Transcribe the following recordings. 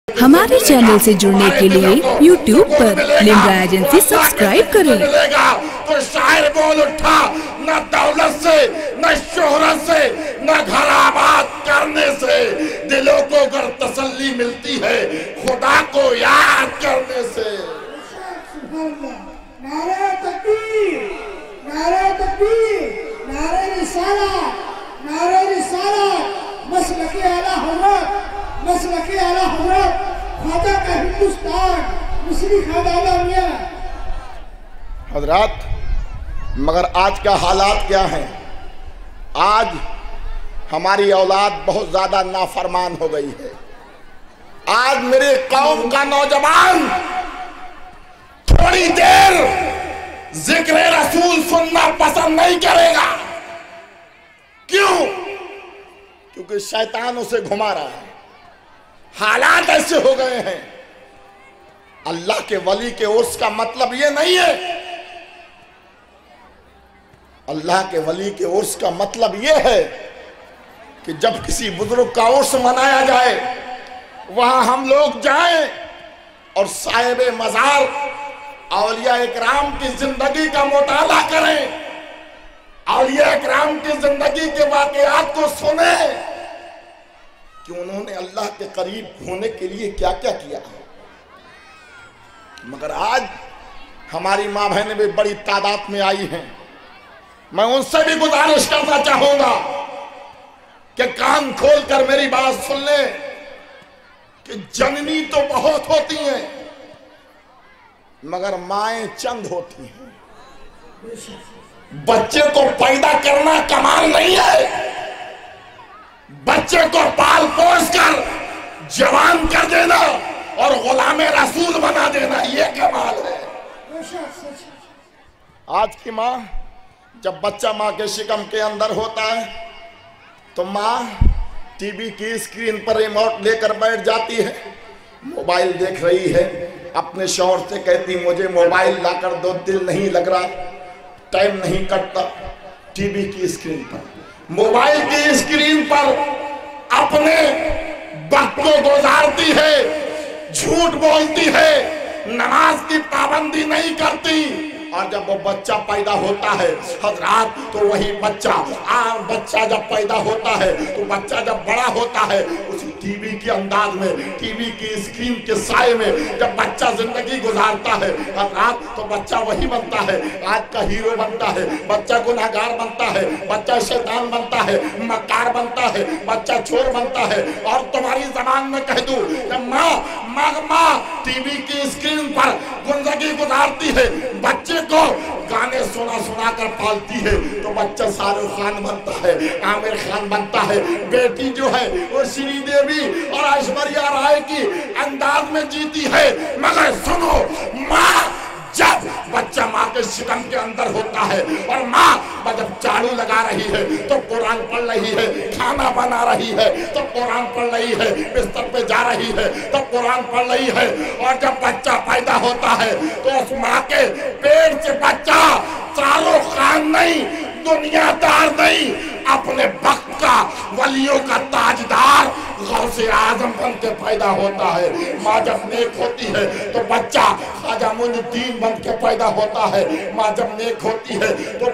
हमारे चैनल से जुड़ने के लिए YouTube पर लिम्रा एजेंसी सब्सक्राइब करें। तो शायर बोल उठा, न दौलत से, न शोहरत से, न घर आबाद करने से, दिलों को अगर तसल्ली मिलती है खुदा को याद करने से। नारे तकबीर, नारे तकबीर, नारे रिसालत, नारे रिसालत, मसलके आला हज़रत, मसलके आला हज़रत, ख्वाजा का हिंदुस्तान, मिस्री खादादा मियां। हजरात, मगर आज का हालात क्या है? आज हमारी औलाद बहुत ज्यादा नाफरमान हो गई है। आज मेरे कौम का नौजवान थोड़ी देर जिक्र रसूल सुनना पसंद नहीं करेगा। क्यों? क्योंकि शैतान उसे घुमा रहा है। हालात ऐसे हो गए हैं। अल्लाह के वली के उर्स का मतलब ये नहीं है। अल्लाह के वली के उर्स का मतलब ये है कि जब किसी बुजुर्ग का उर्स मनाया जाए वहां हम लोग जाएं और साहिब मज़ार औलिया इकराम की जिंदगी का मुताला करें, औलिया इकराम की जिंदगी के वाकयात को सुने कि उन्होंने अल्लाह के करीब होने के लिए क्या क्या किया है। मगर आज हमारी माँ बहनें भी बड़ी तादाद में आई हैं। मैं उनसे भी गुजारिश करना चाहूंगा कि कान खोलकर मेरी बात सुन ले कि जननी तो बहुत होती हैं मगर माएं चंद होती हैं। बच्चे को पैदा करना कमाल नहीं है, बच्चे को पाल पोस कर जवान कर देना और गुलामे रसूल बना देना ये कमाल है। आज की माँ, जब बच्चा माँ के शिकम के अंदर होता है तो माँ टीवी की स्क्रीन पर रिमोट लेकर बैठ जाती है, मोबाइल देख रही है, अपने शौहर से कहती मुझे मोबाइल लाकर दो, दिल नहीं लग रहा, टाइम नहीं कटता। टीवी की स्क्रीन पर, मोबाइल की स्क्रीन पर अपने वक्त को गुजारती है, झूठ बोलती है, नमाज की पाबंदी नहीं करती। और जब वो बच्चा पैदा होता है हजरात, तो वही बच्चा जब पैदा होता है तो बच्चा जब बड़ा होता है उसी टीवी के अंदाज में, टीवी की स्क्रीन के साए में जब बच्चा जिंदगी गुजारता है हजरात, तो बच्चा वही बनता है, आज का हीरो बनता है, बच्चा गुनहगार बनता है, बच्चा शैतान बनता है, मक्कार बनता है, बच्चा चोर बनता है। और तुम्हारी जबान में कह दूं, जब माँ टीवी की स्क्रीन पर जिंदगी गुजारती है, बच्चे को गाने सुना कर पालती है, तो बच्चा शाहरुख खान बनता है, आमिर खान बनता है। बेटी जो है वो श्रीदेवी और ऐश्वर्या राय की अंदाज में जीती है। मगर सुनो, माँ जब बच्चा माँ के शिकम के अंदर होता है और माँ जब झाड़ू लगा रही है तो कुरान पढ़ रही है, खाना बना रही है तो कुरान पढ़ रही है, बिस्तर पे जा रही है तो कुरान पढ़ रही है। और जब बच्चा पैदा होता है तो उस माँ के पेट से बच्चा शाहरुख खान नहीं, दुनियादार नहीं, अपने वक्त का वलियों का ताजदार गौसे आजम बन के पैदा होता है। माँ जब नेक होती है तो बच्चा ख्वाजा मुइनुद्दीन बन के पैदा होता है। माँ जब नेक होती है तो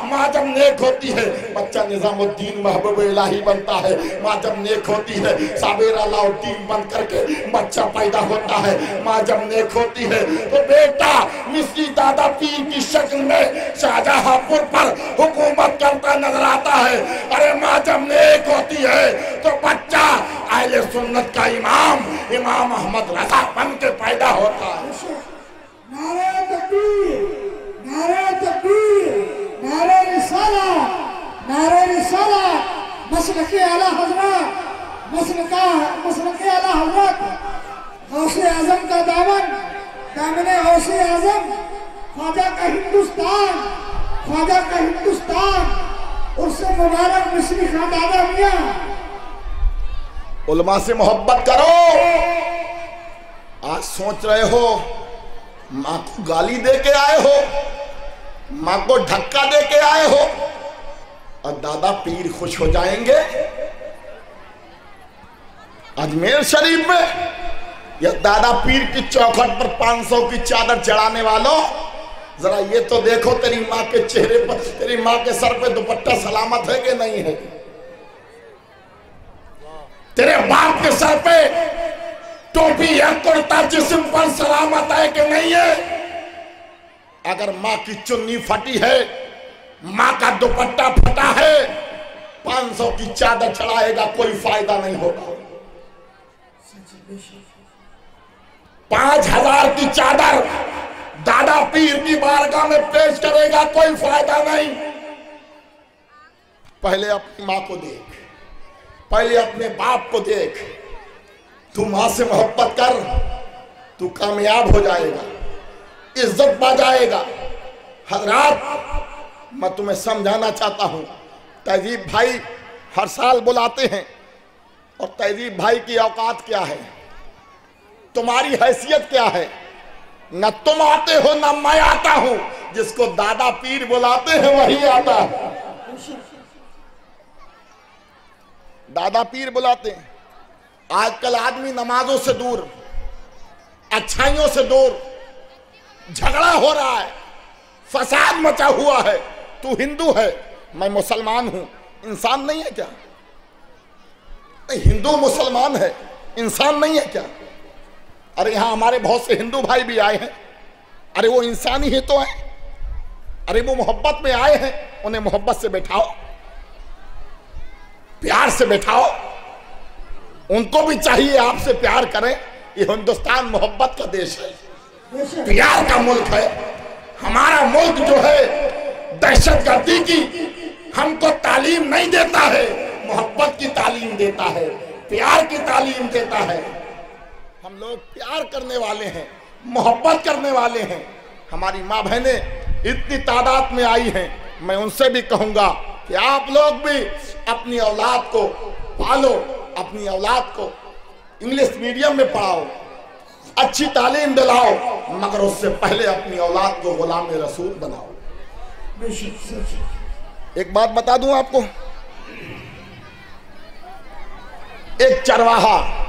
माँ जब नेक होती है बच्चा निजामुद्दीन महबूब इलाही बनता है। माँ जब नेक होती है साबिर अलाउद्दीन बन करके बच्चा पैदा होता है। माँ जब नेक होती है तो बेटा मिस्री दादा पीर की शक्ल में शाहजहांपुर पर हुकूमत करता नजर आता है। अरे माँ जब नेक होती है तो बच्चा अहले सुन्नत का इमाम अहमद रजा बन के पैदा होता है। नारे तकबीर, नारे तकबीर, नारे रिसालत, नारे रिसालत, मसलके आला हज़रत, मसलके आला हज़रत, गौसे आज़म का दामने गौसे आज़म, ख्वाजा का हिंदुस्तान, ख्वाजा का हिंदुस्तान, उससे मुबारक मिस्री खादादा मियां। उलमा से मोहब्बत करो। आज सोच रहे हो माँ को गाली दे के आए हो, माँ को धक्का दे के आए हो और दादा पीर खुश हो जाएंगे। अजमेर शरीफ में या दादा पीर की चौखट पर 500 की चादर चढ़ाने वालों, जरा ये तो देखो तेरी माँ के चेहरे पर, तेरी माँ के सर पे दुपट्टा सलामत है कि नहीं है? तेरे बाप के सर पे टोपी या कुर्ता जिस्म पर सलामत है कि नहीं है? अगर माँ की चुन्नी फटी है, माँ का दुपट्टा फटा है, 500 की चादर चढ़ाएगा कोई फायदा नहीं होगा। 5000 की चादर दादा पीर की बारगाह में पेश करेगा कोई फायदा नहीं। पहले अपनी माँ को देख, पहले अपने बाप को देख। तू माँ से मोहब्बत कर, तू कामयाब हो जाएगा, इज्जत पा जाएगा। हजरात, मैं तुम्हें समझाना चाहता हूं, तहजीब भाई हर साल बुलाते हैं, और तहजीब भाई की औकात क्या है, तुम्हारी हैसियत क्या है? न तुम आते हो न मैं आता हूं। जिसको दादा पीर बुलाते हैं वही आता है। दादा पीर बुलाते हैं। आजकल आदमी नमाजों से दूर, अच्छाइयों से दूर, झगड़ा हो रहा है, फसाद मचा हुआ है। तू हिंदू है, मैं मुसलमान हूं, इंसान नहीं है क्या? हिंदू मुसलमान है, इंसान नहीं है क्या? अरे यहां हमारे बहुत से हिंदू भाई भी आए हैं, अरे वो इंसानी ही तो है। अरे वो मोहब्बत में आए हैं, उन्हें मोहब्बत से बैठाओ, प्यार से बैठाओ। उनको भी चाहिए आपसे प्यार करें। ये हिंदुस्तान मोहब्बत का देश है, प्यार का मुल्क है। हमारा मुल्क जो है दहशतगर्दी की हमको तालीम नहीं देता है, मोहब्बत की तालीम देता है, प्यार की तालीम देता है। हम लोग प्यार करने वाले हैं, मोहब्बत करने वाले हैं। हमारी माँ बहनें इतनी तादाद में आई हैं, मैं उनसे भी कहूंगा कि आप लोग भी अपनी औलाद को पालो, अपनी औलाद को इंग्लिश मीडियम में पढ़ाओ, अच्छी तालीम दिलाओ, मगर उससे पहले अपनी औलाद को गुलाम रसूल बनाओ। एक बात बता दूं आपको, एक चरवाहा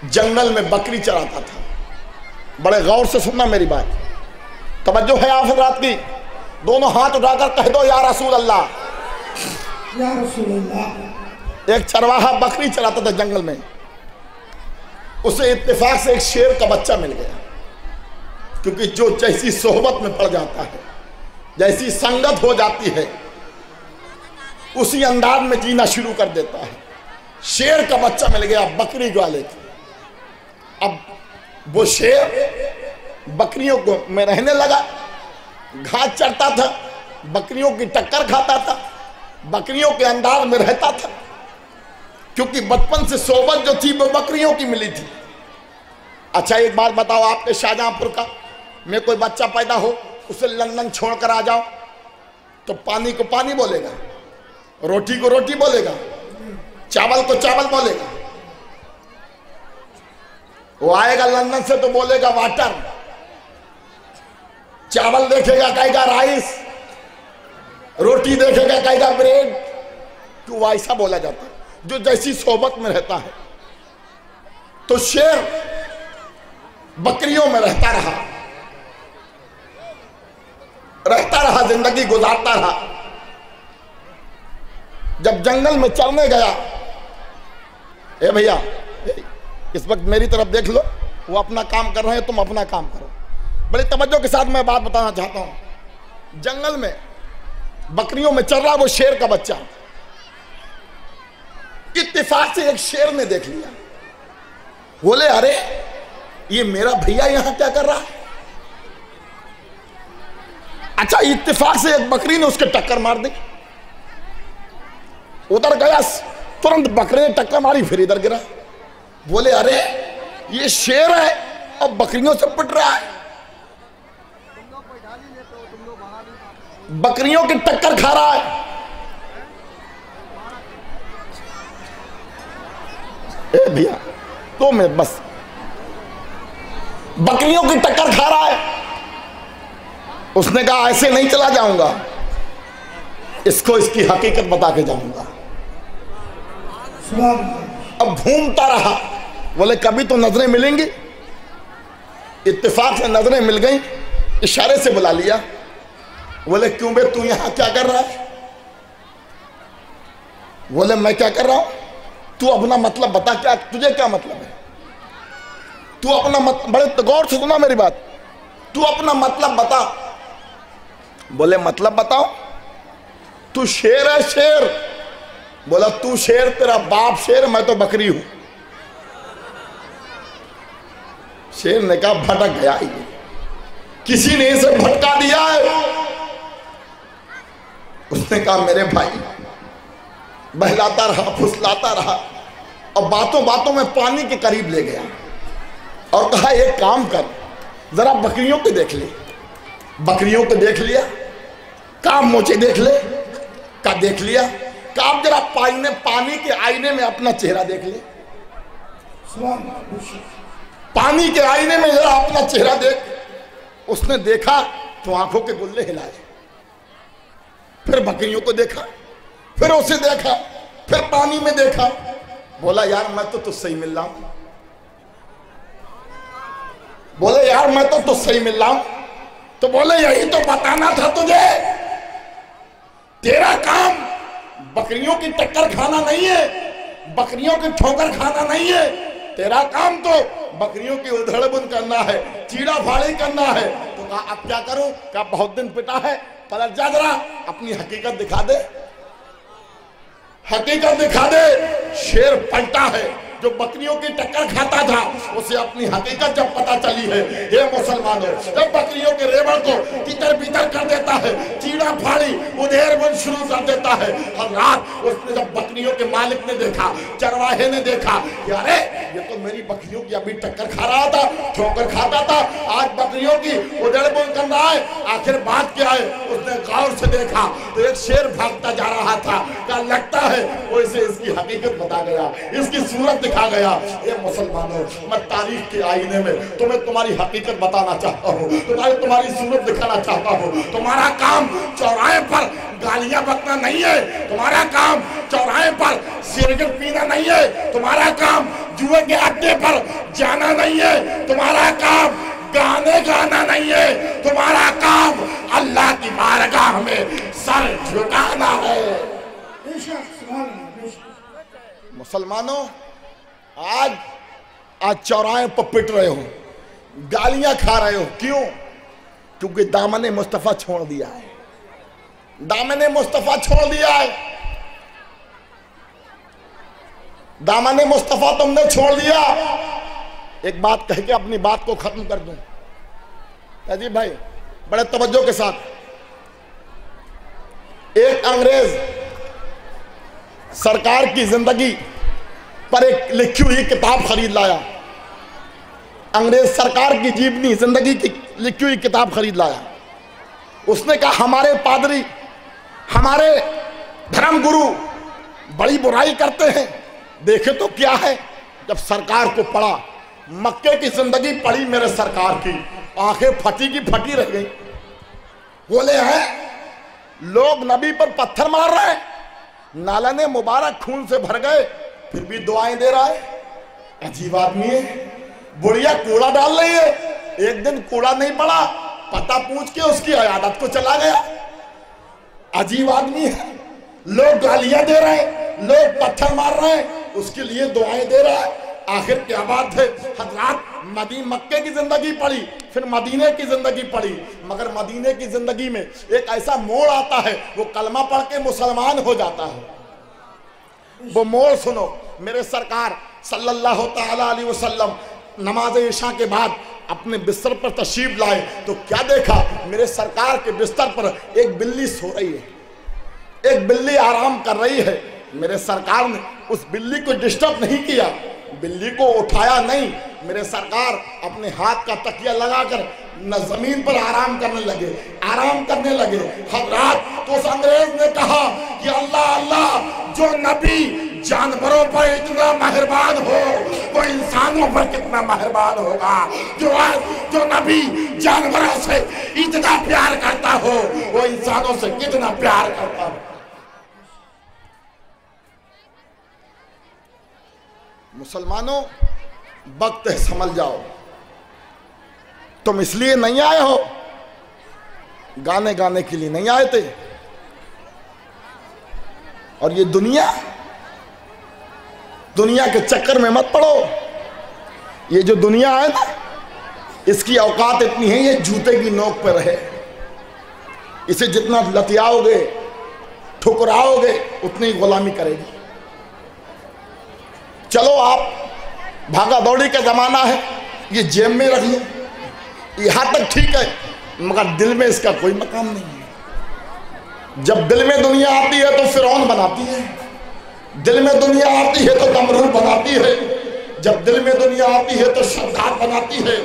जंगल में बकरी चराता था। बड़े गौर से सुनना मेरी बात, तवज्जो है आप हज़रात की। दोनों हाथ उठाकर कह दो या रसूल अल्लाह, या रसूल अल्लाह। एक चरवाहा बकरी चराता था जंगल में। उसे इत्तेफाक से एक शेर का बच्चा मिल गया, क्योंकि जो जैसी सोहबत में पड़ जाता है, जैसी संगत हो जाती है, उसी अंदाज में जीना शुरू कर देता है। शेर का बच्चा मिल गया बकरी वाले को। अब वो शेर बकरियों को में रहने लगा, घास चरता था, बकरियों की टक्कर खाता था, बकरियों के अंदाज में रहता था, क्योंकि बचपन से सोबत जो थी वो बकरियों की मिली थी। अच्छा एक बात बताओ, आपके शाहजहांपुर का में कोई बच्चा पैदा हो, उसे लंदन छोड़कर आ जाओ, तो पानी को पानी बोलेगा, रोटी को रोटी बोलेगा, चावल को चावल बोलेगा। वो आएगा लंदन से तो बोलेगा वाटर, चावल देखेगा कहेगा राइस, रोटी देखेगा कहेगा ब्रेड। तो वो ऐसा बोला जाता है जो जैसी सोबत में रहता है। तो शेर बकरियों में रहता रहा, जिंदगी गुजारता रहा। जब जंगल में चलने गया, ए भैया इस वक्त मेरी तरफ देख लो, वो अपना काम कर रहे हैं, तुम अपना काम करो। बड़ी तवज्जो के साथ मैं बात बताना चाहता हूं। जंगल में बकरियों में चल रहा वो शेर का बच्चा, इत्तेफाक से एक शेर ने देख लिया। बोले अरे ये मेरा भैया यहां क्या कर रहा है? अच्छा इत्तेफाक से एक बकरी ने उसके टक्कर मार दी, उधर गया, तुरंत बकरे ने टक्कर मारी, फिर इधर गिरा। बोले अरे ये शेर है और बकरियों से पिट रहा है, बकरियों की टक्कर खा रहा है। ए भैया तो मैं बस बकरियों की टक्कर खा रहा है। उसने कहा ऐसे नहीं चला जाऊंगा, इसको इसकी हकीकत बता के जाऊंगा। अब घूमता रहा, बोले कभी तो नजरें मिलेंगी। इत्तेफाक से नजरें मिल गई, इशारे से बुला लिया। बोले क्यों बे, तू यहां क्या कर रहा है? बोले मैं क्या कर रहा हूं, तू अपना मतलब बता, क्या तुझे क्या मतलब है? तू अपना बड़े गौर से सुना मेरी बात, तू अपना मतलब बता। बोले मतलब बताओ? तू शेर है शेर। बोला तू शेर, तेरा बाप शेर, मैं तो बकरी हूं। शेर ने कहा भटक गया, किसी ने इसे भटका दिया है। उसने कहा मेरे भाई, बहलाता रहा, फुसलाता रहा और बातों बातों में पानी के करीब ले गया और कहा एक काम कर, जरा बकरियों को देख ले। बकरियों को देख लिया, काम मोचे देख ले, का देख लिया। काम जरा पानी के आईने में अपना चेहरा देख ले। पानी के आईने में जरा अपना चेहरा देख। उसने देखा तो आंखों के गुल्ले हिलाए। फिर बकरियों को देखा, फिर उसे देखा, फिर पानी में देखा। बोला यार मैं तो तुझसे ही मिल रहा हूं। बोले यार मैं तो तुझसे ही मिल रहा हूं। तो बोले यही तो बताना था तुझे, तेरा काम बकरियों की टक्कर खाना नहीं है, बकरियों की ठोकर खाना नहीं है। तेरा काम तो बकरियों की उधड़बुन करना है, चीड़ा फाड़ी करना है। तो कहा अब क्या करूं? कहा बहुत दिन पिटा है, पलट जा, जरा अपनी हकीकत दिखा दे, हकीकत दिखा दे। शेर पलटा है, जो बकरियों की टक्कर खाता था उसे अपनी हकीकत जब पता चली है। ये मुसलमानों, जब बकरियों के रेवड़ को तितर बितर कर देता है, चीड़ा फाड़ी उधेर बन शुरू कर देता है। हर रात उसने जब बकरियों के मालिक ने देखा, चरवाहे ने देखा कि अरे ये तो मेरी बकरियों की अभी टक्कर खा रहा था, ठोकर खाता था, आज बकरियों की उधेड़ बुन कर रहा है। आखिर बात क्या है? उसने गौर से देखा तो एक शेर भागता जा रहा था। क्या लगता है वो इसे इसकी हकीकत बता गया, इसकी सूरत दिखा गया। ये मुसलमानों, मैं तारीख के आईने में तुम्हें तुम्हारी हकीकत बताना चाहता हूँ, तुम्हारी सूरत दिखाना चाहता हूँ। तुम्हारा काम चौराहे पर गालियां बकना नहीं है, तुम्हारा काम चौराहे पर सिगरेट पीना नहीं है, तुम्हारा काम जुए के अड्डे पर जाना नहीं है, तुम्हारा काम गाने गाना नहीं है, तुम्हारा काम अल्लाह की बारगाह में सर झुकाना है। मुसलमानों, आज चौराहे पर पिट रहे हो, गालियां खा रहे हो, क्यों? क्योंकि दामने मुस्तफा छोड़ दिया है, दामने मुस्तफा छोड़ दिया है, दामने मुस्तफा तुमने छोड़ दिया। एक बात कह के अपनी बात को खत्म कर दूं अजीब भाई, बड़े तवज्जो के साथ। एक अंग्रेज सरकार की जिंदगी पर एक लिखी हुई किताब खरीद लाया। अंग्रेज सरकार की जीवनी जिंदगी की लिखी हुई किताब खरीद लाया। उसने कहा हमारे पादरी, हमारे धर्म गुरु बड़ी बुराई करते हैं, देखे तो क्या है। जब सरकार को पढ़ा, मक्के की जिंदगी पढ़ी मेरे सरकार की, आंखें फटी की फटी रह गई। बोले हैं लोग नबी पर पत्थर मार रहे हैं, नालने मुबारक खून से भर गए, फिर भी दुआएं दे रहा है। अजीब आदमी है। बुढ़िया कूड़ा डाल रही है, एक दिन कूड़ा नहीं पड़ा, पता पूछ के उसकी अयादत को चला गया। अजीब आदमी है। लोग गालियां दे रहे हैं, लोग पत्थर मार रहे हैं, उसके लिए दुआएं दे रहा है। आखिर क्या बात है? हजरात मक्के की जिंदगी पड़ी, फिर मदीने की जिंदगी पड़ी, मगर मदीने की जिंदगी में एक ऐसा मोड़ आता है, वो कलमा पढ़ के मुसलमान हो जाता है। वो मोड़ सुनो। मेरे सरकार सल्लल्लाहु ताला अलैहि वसल्लम नमाज इशा के बाद अपने बिस्तर पर तशरीफ लाए तो क्या देखा? मेरे सरकार के बिस्तर पर एक बिल्ली सो रही है, एक बिल्ली आराम कर रही है। मेरे सरकार ने उस बिल्ली को डिस्टर्ब नहीं किया, बिल्ली को उठाया नहीं। मेरे सरकार अपने हाथ का तकिया लगाकर न जमीन पर आराम करने लगे, आराम करने लगे। हजरात, तो उस अंग्रेज ने कहा कि अल्लाह अल्लाह, जो नबी जानवरों पर इतना मेहरबान हो वो इंसानों पर कितना मेहरबान होगा। जो नबी जानवरों से इतना प्यार करता हो वो इंसानों से कितना प्यार करता हो। मुसलमानों, वक्त है, समझ जाओ। तुम इसलिए नहीं आए हो, गाने गाने के लिए नहीं आए थे। और ये दुनिया के चक्कर में मत पड़ो। ये जो दुनिया है ना, इसकी औकात इतनी है, ये जूते की नोक पर रहे। इसे जितना लतियाओगे, ठुकराओगे, उतनी गुलामी करेगी। चलो, आप भागा दौड़ी का जमाना है, ये जेब में रख लो, यहां तक ठीक है, मगर दिल में इसका कोई मकाम नहीं है। जब दिल में दुनिया आती है तो फिरौन बनाती है, दिल में दुनिया आती है तो नमरूद बनाती है, जब दिल में दुनिया आती है तो शद्दाद बनाती है,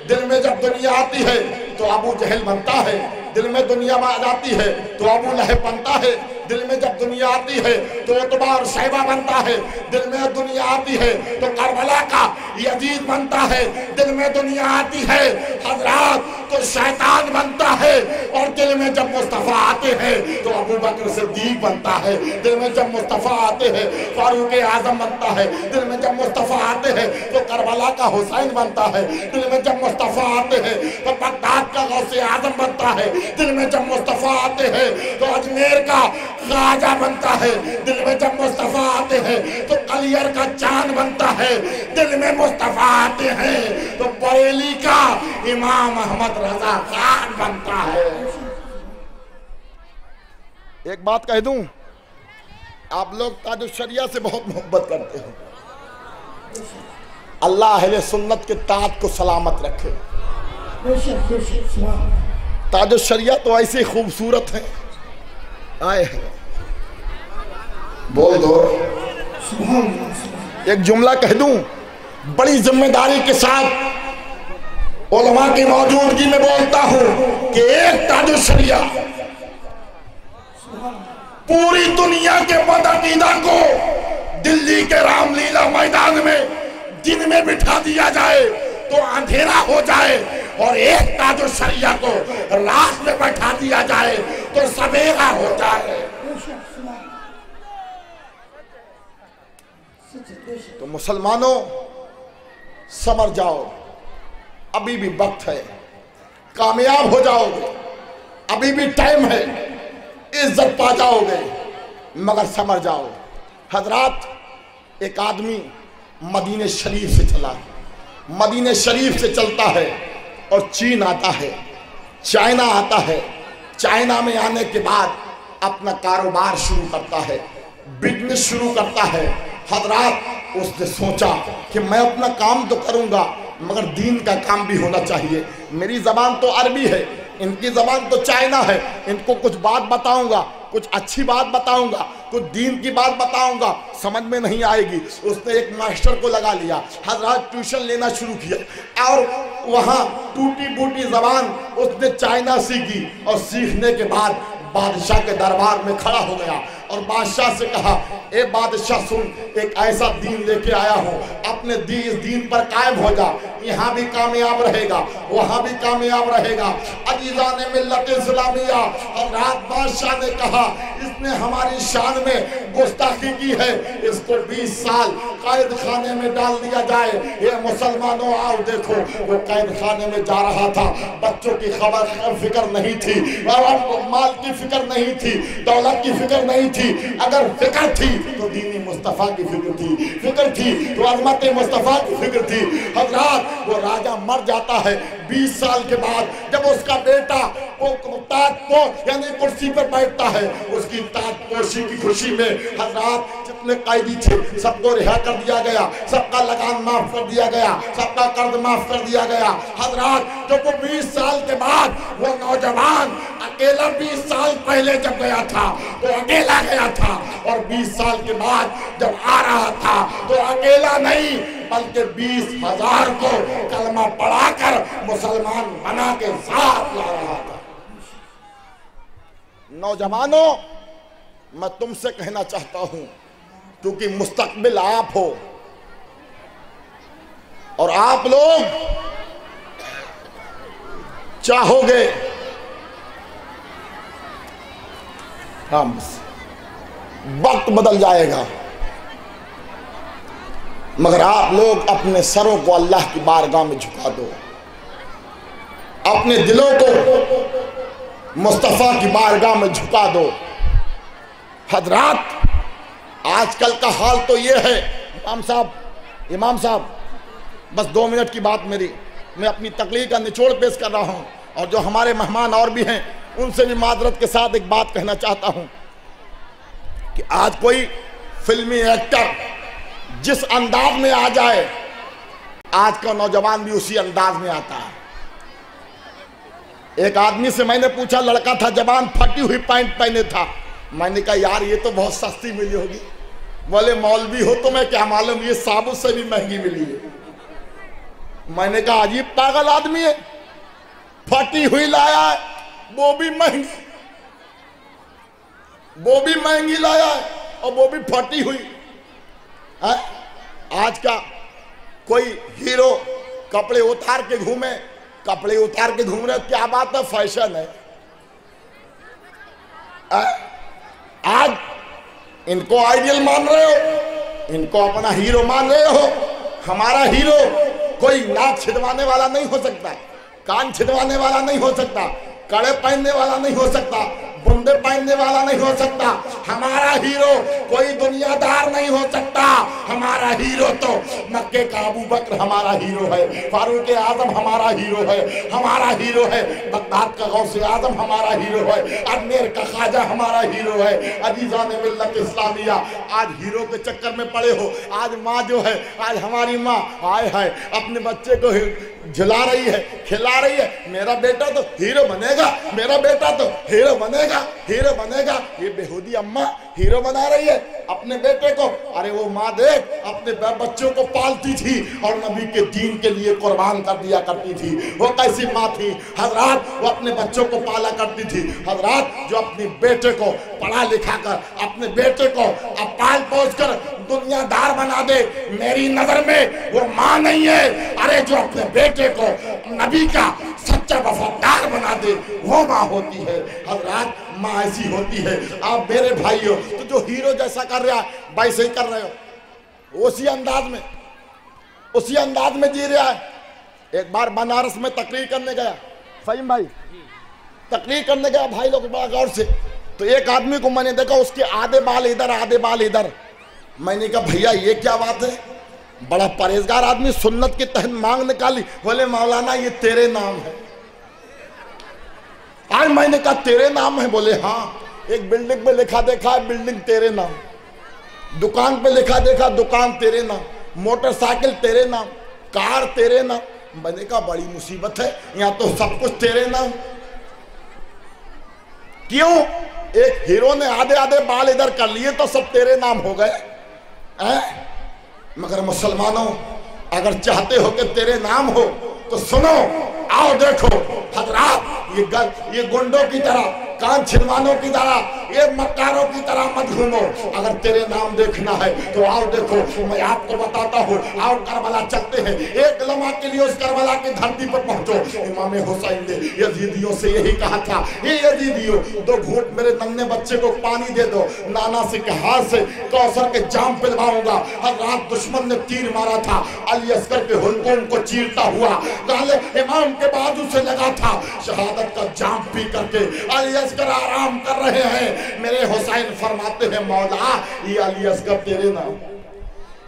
दिल में जब दुनिया आती है तो अबू जहल बनता है, दिल में दुनिया में आ जाती है तो अबू लहब बनता है, दिल में जब दुनिया आती है तो उतबा और शैबा बनता है, दिल में दुनिया आती है तो करबला का यजीद बनता है, दिल में दुनिया आती है हजरात तो शैतान बनता है, और दिल में जब मुस्तफ़ा आते हैं तो अबू बकर सिद्दीक बनता है, दिल में जब मुस्तफ़ा आते हैं फारूक आजम बनता है, दिल में जब मुस्तफ़ा आते हैं तो करबला का हुसैन बनता है, दिल में जब मुस्तफ़ा आते हैं तो बगदाद का गौसे आजम बनता है, दिल में जब मुस्तफ़ा आते हैं तो अजमेर का ख्वाजा बनता है, दिल में जब मुस्तफ़ा आते हैं तो कलियर का चांद बनता है, दिल में मुस्तफ़ा आते हैं तो बरेली का इमाम अहमद रजा खान बनता है। एक बात कह दूं, आप लोग ताजुल शरिया से बहुत मोहब्बत करते हो। अल्लाह अहले सुन्नत के ताज को सलामत रखे। ताजुल शरिया तो ऐसे खूबसूरत है, आए हैं, बोल दो। एक जुमला कह दूं, बड़ी जिम्मेदारी के साथ उलमा की मौजूदगी में बोलता हूं कि एक ताजुल शरिया पूरी दुनिया के बदअकीदा को दिल्ली के रामलीला मैदान में दिन में बिठा दिया जाए तो अंधेरा हो जाए, और एक ताजुल शरिया को रात में बैठा दिया जाए तो सवेरा हो जाए। तो मुसलमानों, समझ जाओ, अभी भी वक्त है, कामयाब हो जाओगे, अभी भी टाइम है, इज्जत पा जाओगे, मगर समझ जाओ हजरात, एक आदमी मदीने शरीफ से चला, मदीने शरीफ से चलता है और चीन आता है, चाइना आता है, चाइना में आने के बाद अपना कारोबार शुरू करता है, बिजनेस शुरू करता है। हजरात, उसने सोचा कि मैं अपना काम तो करूंगा मगर दीन का काम भी होना चाहिए। मेरी जबान तो अरबी है, इनकी जबान तो चाइना है, इनको कुछ बात बताऊंगा, कुछ अच्छी बात बताऊंगा, कुछ दीन की बात बताऊंगा, समझ में नहीं आएगी। उसने एक मास्टर को लगा लिया, हजरात ट्यूशन लेना शुरू किया, और वहाँ टूटी फूटी जबान उसने चाइना सीखी, और सीखने के बाद बादशाह के दरबार में खड़ा हो गया और बादशाह से कहा, ए बादशाह सुन, एक ऐसा दीन लेके आया हूँ, अपने इस दीन पर कायम हो जा, यहाँ भी कामयाब रहेगा, वहाँ भी कामयाब रहेगा। अजीज़ान मिल्लत इस्लामिया, और रात बादशाह ने कहा, इसने हमारी शान में गुस्ताखी की है, इसको 20 साल कैद खाने में डाल दिया जाए। ये मुसलमानों आओ देखो, वो कैद खाने में जा रहा था, बच्चों की खबर फिक्र नहीं थी, और माल की फिक्र नहीं थी, दौलत की फिक्र नहीं थी, अगर फिक्र थी तो दीनी मुस्तफ़ा की फिक्र थी तो अज़मत मुस्तफ़ा की फिक्र थी। हज़रात, वो राजा मर जाता है 20 साल के बाद, जब उसका बेटा वो ताजपोश यानी कुर्सी पर बैठता है, उसकी ताजपोशी की खुशी में हज़रात जितने कैदी थे सबको रिहा कर दिया गया, सबका लगान माफ कर दिया गया, सबका कर्ज माफ कर दिया गया। हज़रात, जब वो 20 साल के बाद वो नौजवान अकेला 20 साल पहले जब गया था तो अकेला गया था, और 20 साल के बाद जब आ रहा था तो अकेला नहीं बल्कि 20,000 को कलमा पढ़ाकर मुसलमान बना के साथ ला रहा था। नौजवानों, मैं तुमसे कहना चाहता हूं, क्योंकि मुस्तकबिल आप हो और आप लोग चाहोगे, हाँ, वक्त बदल जाएगा, मगर आप लोग अपने सरों को अल्लाह की बारगाह में झुका दो, अपने दिलों को मुस्तफ़ा की बारगाह में झुका दो। हजरात, आजकल का हाल तो ये है। इमाम साहब बस 2 मिनट की बात मेरी, मैं अपनी तकलीफ का निचोड़ पेश कर रहा हूँ, और जो हमारे मेहमान और भी हैं उनसे भी मादरत के साथ एक बात कहना चाहता हूँ कि आज कोई फिल्मी एक्टर जिस अंदाज में आ जाए, आज का नौजवान भी उसी अंदाज में आता है। एक आदमी से मैंने पूछा, लड़का था जवान, फटी हुई पैंट पहने था। मैंने कहा यार ये तो बहुत सस्ती मिली होगी। बोले मौलवी हो तो मैं क्या मालूम, ये साबुत से भी महंगी मिली है। मैंने कहा अजीब पागल आदमी है, फटी हुई लाया है, वो भी महंगी लाया है, और वो भी फटी हुई है। आज का कोई हीरो कपड़े उतार के घूम रहे, क्या बात है, फैशन है। आज इनको आइडियल मान रहे हो, इनको अपना हीरो मान रहे हो। हमारा हीरो कोई नाक छिदवाने वाला नहीं हो सकता, कान छिदवाने वाला नहीं हो सकता, कड़े पहनने वाला नहीं हो सकता, बुंदे पहनने वाला नहीं हो सकता। हमारा हीरो कोई दुनियादार नहीं हो सकता। हमारा हीरो तो मक्के का अबू बकर हमारा हीरो है, फारूक आजम हमारा हीरो है, हमारा हीरो है बगदाद का गौसे आजम हमारा हीरो है, अजमेर का ख्वाजा हमारा हीरो है। अजीज़ान मिल्लत इस्लामिया, आज हीरो के चक्कर में पड़े हो। आज माँ जो है, आज हमारी माँ आए है अपने बच्चे को झुला रही है, खिला रही है, मेरा बेटा तो हीरो बनेगा, मेरा बेटा तो हीरो बनेगा। ये बेहूदी अम्मा हीरो बना रही है अपने बेटे को। अरे वो माँ देख अपने बच्चों को पालती थी और नबी के दीन के लिए कुर्बान कर दिया करती थी। वो कैसी माँ थी हजरात, वो अपने बच्चों को पाला करती थी हजरात, जो अपने बेटे को पढ़ा लिखा कर, अपने बेटे को अब पाल पोस कर दुनियादार बना दे, मेरी नजर में वो माँ नहीं है। अरे जो अपने बेटे को नबी का सच्चा वफादार बना दे वो माँ होती है हजरात। माँ ऐसी होती है। आप मेरे भाई हो तो जो हीरो जैसा कर रहा है वैसे ही कर रहे हो, उसी अंदाज में जी रहा है। एक बार बनारस में तकरीर करने गया, फहीम भाई तकरीर करने गया भाई लोग बड़ा गौर से, तो एक आदमी को मैंने देखा उसके आधे बाल इधर। मैंने कहा भैया ये क्या बात है, बड़ा परहेजगार आदमी, सुन्नत के तहत मांग निकाली। बोले मौलाना ये तेरे नाम है। आज मैंने कहा तेरे नाम है? बोले हाँ। एक बिल्डिंग पे लिखा देखा है बिल्डिंग तेरे नाम, दुकान पे लिखा देखा दुकान तेरे नाम, मोटरसाइकिल तेरे नाम, कार तेरे नाम। मैंने कहा बड़ी मुसीबत है, यहाँ तो सब कुछ तेरे नाम। क्यों? एक हीरो ने आधे बाल इधर कर लिए तो सब तेरे नाम हो गए। मगर मुसलमानों, अगर चाहते हो कि तेरे नाम हो तो सुनो, आओ देखो हजरात, ये गुंडों की तरह, कान छिदवानों की तरह, ये मक्कारों की तरह मत घूमो। अगर तेरे नाम देखना है तो आओ देखो, मैं आपको बताता हूँ। आओ करबला चलते हैं, एक लम्हा के लिए उस करबला की धरती पर पहुंचो। इमाम हुसैन ने यजीदियों से यही कहा था, ये यजीदियों 2 घूंट मेरे नन्हे बच्चे को पानी दे दो, नाना से के हाथ से कौसर के जाम पिलवाऊंगा। हर रात दुश्मन ने तीर मारा था, अली अस्कर के हुल्कुम को चीरता हुआ गाले इमाम के बाजू से लगा था। शहादत का जाम पी करके अली अस्कर आराम कर रहे हैं। मेरे हुसैन फरमाते हैं मौला ये अली असगर तेरे नाम,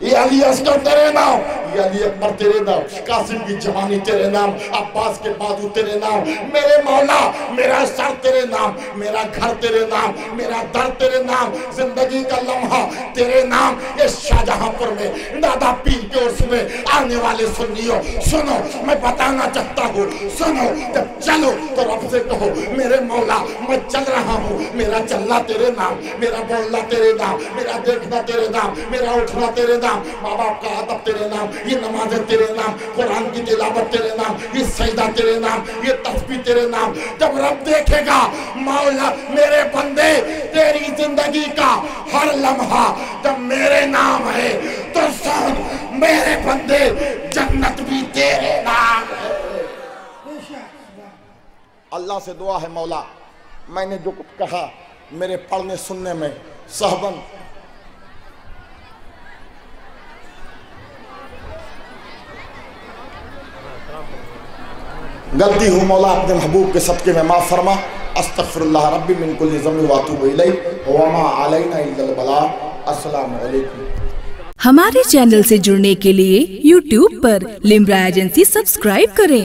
ये अली असगर तेरे नाम, ये अली अकबर तेरे नाम, कासिम की जवानी तेरे नाम, अब्बास के बाजू तेरे नाम। मेरे मौला मेरा सर तेरे नाम, मेरा घर तेरे नाम, मेरा दर तेरे नाम, जिंदगी का लम्हा तेरे नाम। ये शाहजहांपुर में दादा पीर के उर्स में आने वाले सुन्नियों सुनो, मैं बताना चाहता हूँ, सुनो। जब चलो तो रब से कहो मेरे मौला मैं चल रहा हूँ, मेरा चलना तेरे नाम, मेरा बोलना तेरे नाम, मेरा देखना तेरे नाम, मेरा उठना तेरे नाम, माँ बाप का अदब तेरे नाम, ये नमाज़ें तेरे नाम, कुरान की तिलावत तेरे नाम, ये सजदा तेरे नाम, ये तस्बीह तेरे नाम। जब रब देखेगा मौला मेरे बंदे तेरी जिंदगी का हर लम्हा जब मेरे नाम है तो सुन मेरे बंदे जन्नत भी तेरे नाम है। अल्लाह से दुआ है मौला मैंने जो कुछ कहा मेरे पढ़ने सुनने में सहबन गलती हो मौला अपने महबूब के सदके में माफ़ फरमा। अस्तगफिरुल्लाह रब्बी मिन कुल्ली ज़ंबि व अतूबु इलैहि व मा अलैना इल्लल बलाग। अस्सलामु अलैकुम। हमारे चैनल से जुड़ने के लिए YouTube पर लिम्रा एजेंसी सब्सक्राइब करें।